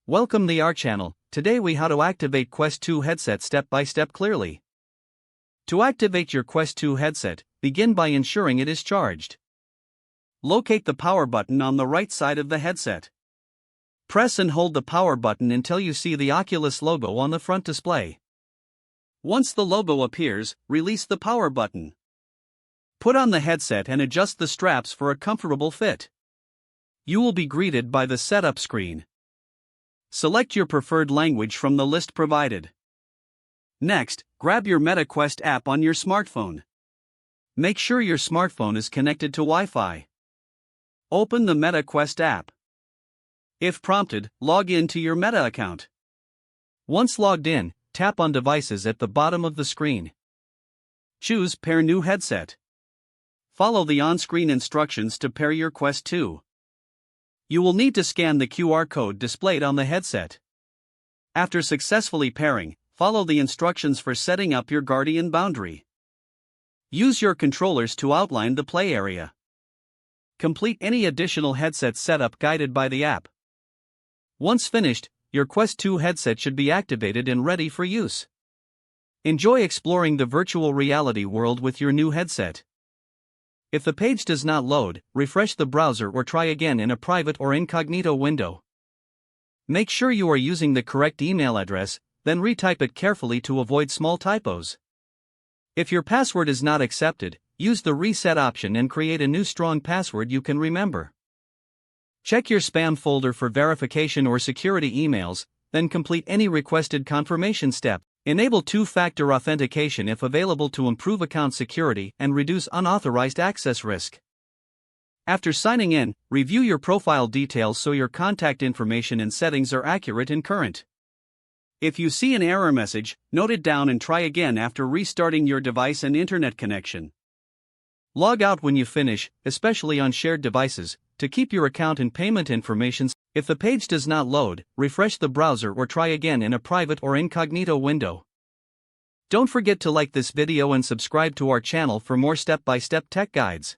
Welcome to our channel. Today we how to activate Quest 2 headset step by step clearly. To activate your Quest 2 headset, begin by ensuring it is charged. Locate the power button on the right side of the headset. Press and hold the power button until you see the Oculus logo on the front display. Once the logo appears, release the power button. Put on the headset and adjust the straps for a comfortable fit. You will be greeted by the setup screen. Select your preferred language from the list provided. Next, grab your MetaQuest app on your smartphone. Make sure your smartphone is connected to Wi-Fi. Open the MetaQuest app. If prompted, log in to your Meta account. Once logged in, tap on Devices at the bottom of the screen. Choose Pair New Headset. Follow the on-screen instructions to pair your Quest 2. You will need to scan the QR code displayed on the headset. After successfully pairing, follow the instructions for setting up your Guardian boundary. Use your controllers to outline the play area. Complete any additional headset setup guided by the app. Once finished, your Quest 2 headset should be activated and ready for use. Enjoy exploring the virtual reality world with your new headset. If the page does not load, refresh the browser or try again in a private or incognito window. Make sure you are using the correct email address, then retype it carefully to avoid small typos. If your password is not accepted, use the reset option and create a new strong password you can remember. Check your spam folder for verification or security emails, then complete any requested confirmation step. Enable two-factor authentication if available to improve account security and reduce unauthorized access risk. After signing in, review your profile details so your contact information and settings are accurate and current. If you see an error message, note it down and try again after restarting your device and internet connection. Log out when you finish, especially on shared devices, to keep your account and payment information. If the page does not load, refresh the browser or try again in a private or incognito window. Don't forget to like this video and subscribe to our channel for more step-by-step tech guides.